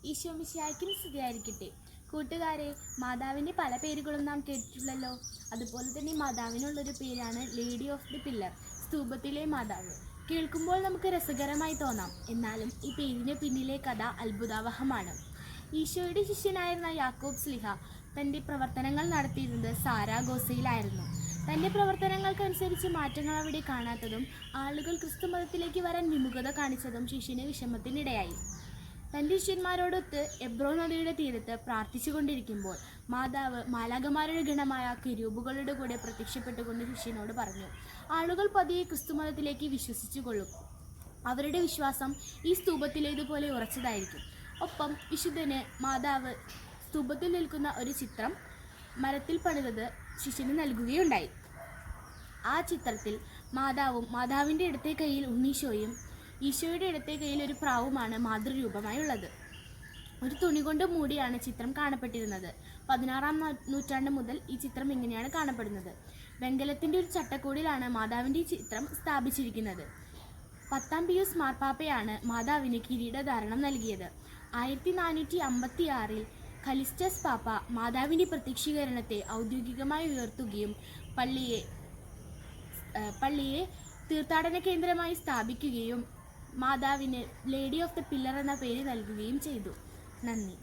ഈശോ മിശിഹായ്ക്കും സ്തുതിയായിരിക്കട്ടെ. കൂട്ടുകാരെ, മാതാവിൻ്റെ പല പേരുകളും നാം കേട്ടിട്ടുള്ളല്ലോ. അതുപോലെ തന്നെ മാതാവിനുള്ളൊരു പേരാണ് ലേഡി ഓഫ് ദി പില്ലർ, സ്തൂപത്തിലെ മാതാവ്. കേൾക്കുമ്പോൾ നമുക്ക് രസകരമായി തോന്നാം, എന്നാലും ഈ പേരിന് പിന്നിലെ കഥ അത്ഭുതാവഹമാണ്. ഈശോയുടെ ശിഷ്യനായിരുന്ന യാക്കോബ് സ്ലിഹ തൻ്റെ പ്രവർത്തനങ്ങൾ നടത്തിയിരുന്നത് സാരാഗോസയിലായിരുന്നു. തൻ്റെ പ്രവർത്തനങ്ങൾക്കനുസരിച്ച് മാറ്റങ്ങൾ അവിടെ കാണാത്തതും ആളുകൾ ക്രിസ്തുമതത്തിലേക്ക് വരാൻ വിമുഖത കാണിച്ചതും ശിഷ്യന് വിഷമത്തിനിടയായി. തൻ്റെ ശിഷ്യന്മാരോടൊത്ത് എബ്രോ നദിയുടെ തീരത്ത് പ്രാർത്ഥിച്ചു കൊണ്ടിരിക്കുമ്പോൾ മാതാവ് മാലാഖമാരുടെ ഗണമായ കെരൂബുകളുടെ കൂടെ പ്രത്യക്ഷപ്പെട്ടുകൊണ്ട് ശിഷ്യനോട് പറഞ്ഞു, ആളുകൾ പതിയെ ക്രിസ്തുമതത്തിലേക്ക് വിശ്വസിച്ചു കൊള്ളും. അവരുടെ വിശ്വാസം ഈ സ്തൂപത്തിലേതുപോലെ ഉറച്ചതായിരിക്കും. ഒപ്പം വിശുദ്ധന് മാതാവ് സ്തൂപത്തിൽ നിൽക്കുന്ന ഒരു ചിത്രം മരത്തിൽ പണിതത് ശിഷ്യന് നൽകുകയുണ്ടായി. ആ ചിത്രത്തിൽ മാതാവും മാതാവിൻ്റെ ഇടത്തെ കൈയിൽ ഉണ്ണീശോയും ഈശോയുടെ ഇടത്തെ കൈയിൽ ഒരു പ്രാവുമാണ് മാതൃരൂപമായി ഉള്ളത്. ഒരു തുണി കൊണ്ട് മൂടിയാണ് ചിത്രം കാണപ്പെട്ടിരുന്നത്. 16-ാം നൂറ്റാണ്ട് മുതൽ ഈ ചിത്രം ഇങ്ങനെയാണ് കാണപ്പെടുന്നത്. വെങ്കലത്തിൻ്റെ ഒരു ചട്ടക്കൂടിലാണ് മാതാവിൻ്റെ ഈ ചിത്രം സ്ഥാപിച്ചിരിക്കുന്നത്. 10-ാം പിയൂസ് മാർപ്പാപ്പയാണ് മാതാവിന് കിരീടധാരണം നൽകിയത്. 1456-ൽ കലിസ്റ്റസ് പാപ്പ മാതാവിൻ്റെ പ്രത്യക്ഷീകരണത്തെ ഔദ്യോഗികമായി ഉയർത്തുകയും പള്ളിയെ തീർത്ഥാടന കേന്ദ്രമായി സ്ഥാപിക്കുകയും മാതാവിന് ലേഡി ഓഫ് ദ പില്ലർ എന്ന പേര് നൽകുകയും ചെയ്തു. നന്ദി.